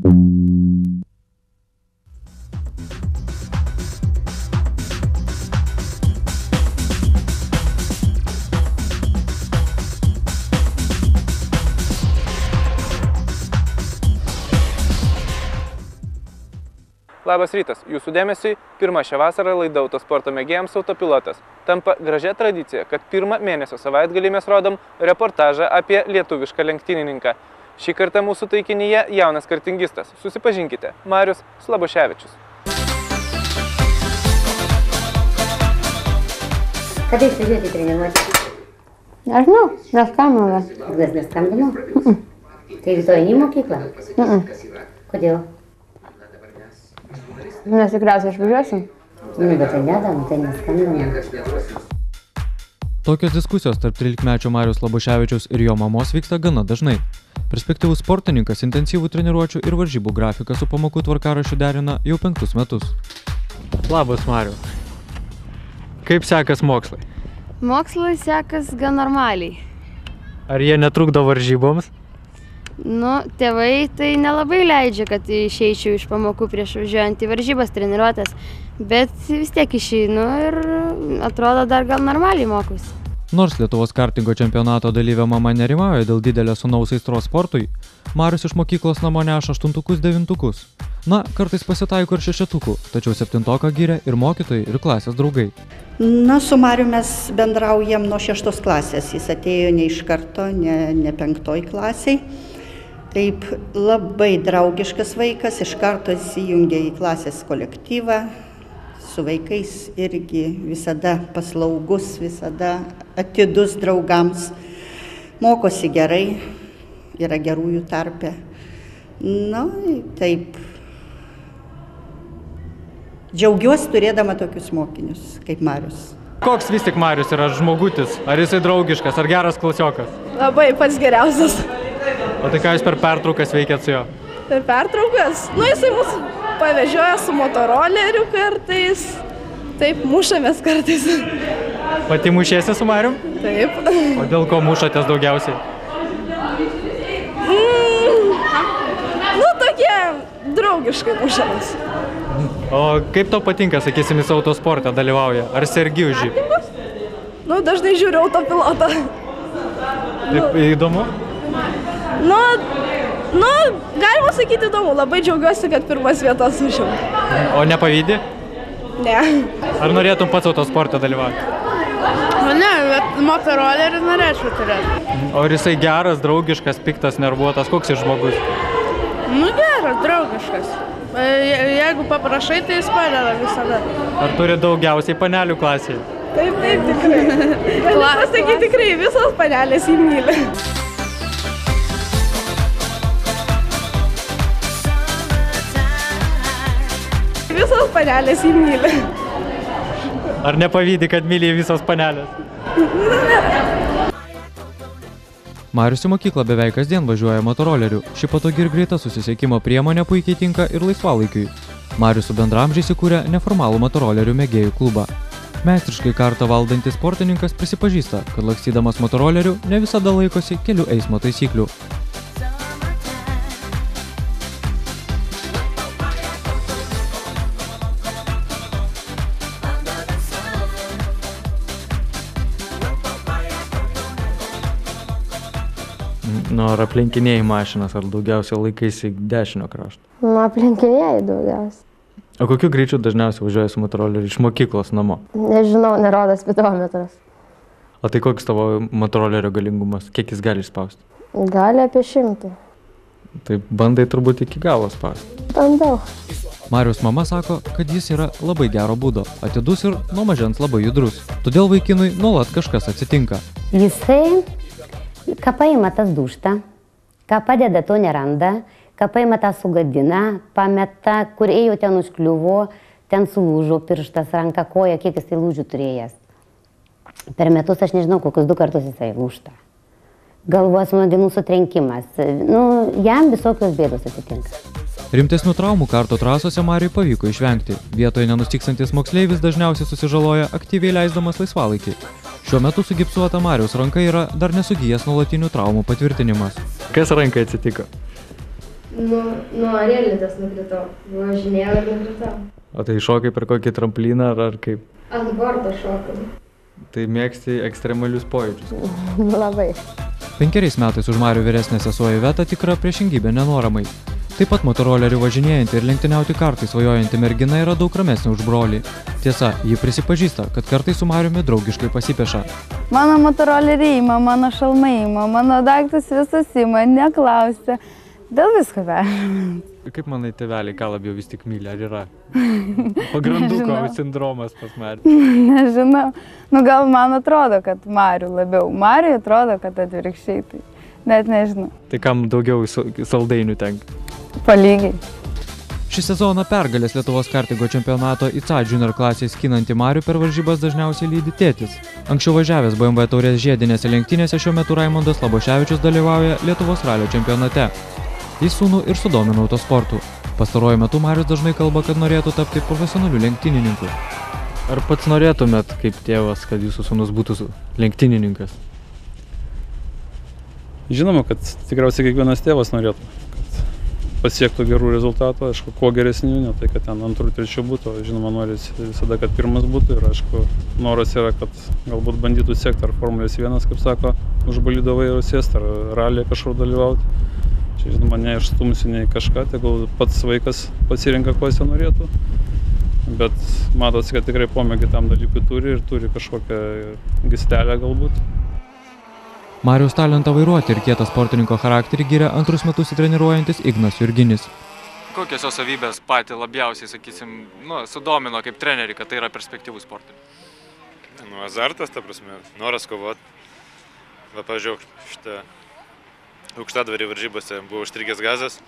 Labas rytas, jūsų dėmesiui pirmą šią vasarą laida Autosporto mėgėjams Autopilotas. Tampa gražia tradicija, kad pirmą mėnesio savaitgalį mes rodom reportažą apie lietuvišką lenktynininką. Šį kartą mūsų taikinyje jaunas kartingistas. Susipažinkite, Marius Slaboševičius. Kada išvažiuoti treniruoti? Nežinau, neskambino. Vis neskambino? Tai rytoj į mokyklą? Kodėl? Nes tikriausiai išvažiuosim. Bet tai nedam, tai neskambino. Tokios diskusijos tarp 13-mečio Mariaus Slaboševičiaus ir jo mamos vyksta gana dažnai. Perspektyvus sportininkas intensyvų treniruočių ir varžybų grafiką su pamokų tvarkaraščiu derina jau 5 metus. Labas, Mariau. Kaip sekas mokslai? Mokslai sekas gan normaliai. Ar jie netrukdo varžyboms? Tėvai tai nelabai leidžia, kad išeičiau iš pamokų prieš važiuojant į varžybas treniruotės, bet vis tiek išeinu ir atrodo dar gal normaliai mokusi. Nors Lietuvos kartingo čempionato dalyvio mama nerimauja dėl didelės sūnaus aistros sportui, Marius iš mokyklos namo neša 8-9. Kartais pasitaiko ir 6, tačiau 7 giria ir mokytojai, ir klasės draugai. Su Mariu mes bendraujam nuo 6 klasės. Jis atėjo ne iš karto, ne 5 klasiai. Taip, labai draugiškas vaikas, iš karto įsijungia į klasės kolektyvą. Su vaikais irgi visada paslaugus, visada atidus draugams. Mokosi gerai, yra gerųjų tarpe. Taip. Džiaugiuosi turėdama tokius mokinius, kaip Marius. Koks vis tik Marius yra žmogutis? Ar jisai draugiškas, ar geras klasiokas? Labai pats geriausias. O tai ką jūs per pertraukas veikėt su juo? Per pertraukas? Jisai mus pavežioja su motoroleriu kartais. Taip, mušamės kartais. Pati mušėsi su Marium? Taip. O dėl ko mušatės daugiausiai? Tokie draugiškai mušamės. O kaip tau patinka, sakysim, jis autosporte dalyvauja? Ar sergi už jį? Dažnai žiūriu Autopilotą. Taip, įdomu? Galima sakyti įdomu. Labai džiaugiuosi, kad pirmas vietas užimu. O nepavydi? Ne. Ar norėtum pats autosporte dalyvauti? Ne, bet motorolerį norėčiau turėti. O ar jisai geras, draugiškas, piktas, nervuotas? Koks jis žmogus? Geras, draugiškas. Jeigu paprašai, tai jis padeda visada. Ar turi daugiausiai panelių klasėje? Taip, tikrai. Galiu pasakyti tikrai, visos panelės jį myli. Visos panelės jį myli. Ar nepavydi, kad myli visos panelės? Marius į mokyklą beveik kasdien važiuoja motoroleriu. Ši patogi ir greita susisiekimo priemonė puikiai tinka ir laisvalaikiui. Marius su bendramžiais įkūrė neformalų motorolerių mėgėjų klubą. Meistriškai kartą valdantis sportininkas prisipažįsta, kad lakstydamas motoroleriu ne visada laikosi kelių eismo taisyklių. Ar aplinkinėjai mašinas, ar daugiausiai laikaisi dešinio krašto? Aplinkinėjai daugiausiai. O kokiu greičiu dažniausiai važiuoji su motoroleriu iš mokyklos namo? Nežinau, nerodo spidometras. O tai koks tavo motorolerio galingumas? Kiek jis gali spausti? Gali apie 100. Tai bandai turbūt iki galo spausti. Bandau. Mariaus mama sako, kad jis yra labai gero būdo, atidus ir nuo mažens labai judrus. Todėl vaikinui nuolat kažkas atsitinka. Jisai, ką paima tas dūžta, ką padeda to neranda, ką paima tą sugadina, pameta, kur ėjo ten užkliuvo, ten sulūžo pirštas, ranka, koja, kiek jisai lūžių turėjęs. Per metus aš nežinau, kokius 2 kartus jisai lūžta. Galvos smegenų sutrenkimas. Jam visokios bėdos atsitinka. Rimtesnių traumų karto trasose Mariui pavyko išvengti. Vietoje nenustyksantis moksleivis dažniausiai susižaloja aktyviai leisdamas laisvalaikį. Šiuo metu sugipsuota Mariaus ranka yra dar nesugijęs nuolatinių traumų patvirtinimas. Kas rankai atsitiko? Nuo riedlentės nukritau. Važinėjau ir nukritau. O tai šokai per kokį trampliną ar kaip? Ant borto šokau. Tai mėgsti ekstremalius pojūčius? Labai. 5 metais už Marių vyresnė sesuo Iveta tikra priešingybė nenoramai. Taip pat motoroleriu važinėjanti ir lenktyniauti kartais svajojanti mergina yra daug ramesnė už brolį. Tiesa, ji prisipažįsta, kad kartais su Mariumi draugiškai pasipeša. Mano motoroleriai ima, mano šalmai ima, mano daiktus visas ima, neklausia. Dėl visko vežam. Kaip manai, tėveliai, ką labiau vis tik myli, ar yra pagranduko sindromas pas Marių? Nežinau. Gal man atrodo, kad Marių labiau. Mariui atrodo, kad atvirkščiai. Tai net nežinau. Tai kam daugiau saldainių tenka? Palygiai. Šį sezoną pergalės Lietuvos kartingo čempionato ICA junior klasės skinantį Marių per varžybas dažniausiai lydi tėtis. Anksčiau važiavęs BMW taurės žiedinėse lenktynėse šiuo metu Raimondas Laboševičius dalyvauja Lietuvos ralio čempionate. Jis sūnų ir sudomino autosportu. Pastaruoju metu Marius dažnai kalba, kad norėtų tapti profesionaliu lenktynininku. Ar pats norėtumėt, kaip tėvas, kad jūsų sūnus būtų lenktynininkas? Žinoma, kad tikriausiai kiekvienas tėvas norėtų, kad pasiektų gerų rezultatų, aišku, kuo geresnių, ne tai, kad ten antrų, trečių būtų, žinoma, noris visada, kad pirmas būtų ir, aišku, noras yra, kad galbūt bandytų siekti ar Formulės 1, kaip sako, už bolido vairo sėsti, ar rallyje kažkur dalyvauti. Čia, žinoma, neišstumsiu nei kažką, tegul pats vaikas pasirenka, ko jis norėtų, bet matosi, kad tikrai pomėgį tam dalykui turi ir turi kažkokią gystelę galbūt. Mariaus talentą vairuoti ir kietą sportininko charakterį giria antrus metus įtreniruojantis Ignas Jurginis. Kokios jo savybės patį labiausiai, sakysim, sudomino kaip trenerį, kad tai yra perspektyvus sportininkas? Azartas, ta prasme, noras kovoti. Va, pažiūrėk, šitą aukštadvarį varžybose buvo užstrigęs gazas.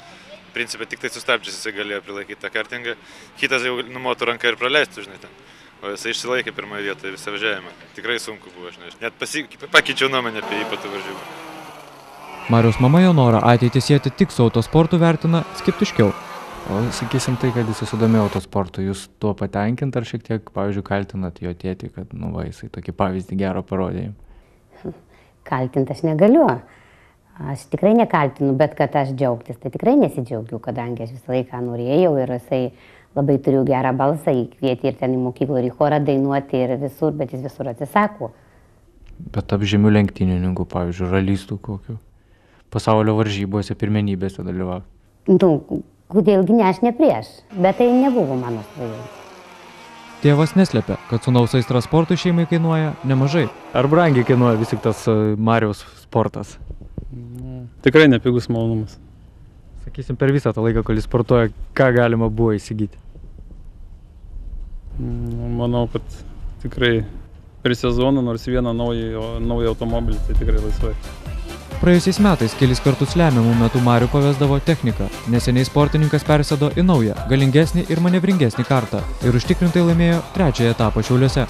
Principė, tik tai sustabdžius jisai galėjo prilaikyti tą kartingą. Kitas jau numotų ranką ir praleistų, žinai, ten. O jisai išsilaikė pirmoje vietoje visą važiavimą. Tikrai sunku buvo, aš nežinau. Net pakeičiau nuomonę apie jį po tų varžybų. Mariaus mama jo norą ateitį sieti tik su autosportu vertina skeptiškiau. O sakysim tai, kad jis susidomėjo autosportu, jūs tuo patenkint ar šiek tiek, pavyzdžiui, kaltinat jo tėtį, kad, jisai tokį pavyzdį gero parodė jums? Kaltinti aš negaliu. Aš tikrai nekaltinu, bet kad aš džiaugtis, tai tikrai nesidžiaugiu, kadangi aš visą laiką norėjau ir jisai labai turiu gerą balsą, jį kvieti ir ten į mokyklą ir į chorą dainuoti ir visur, bet jis visur atsisako. Bet tarp žymių lenktynininkų, pavyzdžiui, ralistų kokių, pasaulio varžybose, pirmenybėse dalyvauja. Kodėlgi ne, aš ne prieš, bet tai nebuvo mano svajonė. Tėvas neslepia, kad sūnaus aistra sportui šeimai kainuoja nemažai. Ar brangiai kainuoja vis tik tas Mariaus sportas? Tikrai nepigus malonumas. Sakysim, per visą tą laiką, kol jis sportuoja, ką galima buvo įsigyti? Manau, kad tikrai per sezoną, nors vieną naują automobilį, tai tikrai laisvai. Praėjusiais metais kelis kartus lemiamų metų Marių pavesdavo technika. Neseniai sportininkas persėdo į naują, galingesnį ir manevringesnį kartą ir užtikrintai laimėjo 3. etapą Šiauliuose.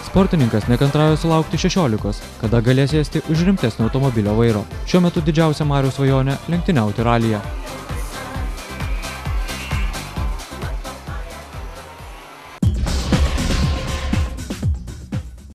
Sportininkas nekantrauja sulaukti 16, kada galės sėsti už rimtesnio automobilio vairo. Šiuo metu didžiausia Mariaus svajonė lenktyniauti ralyje.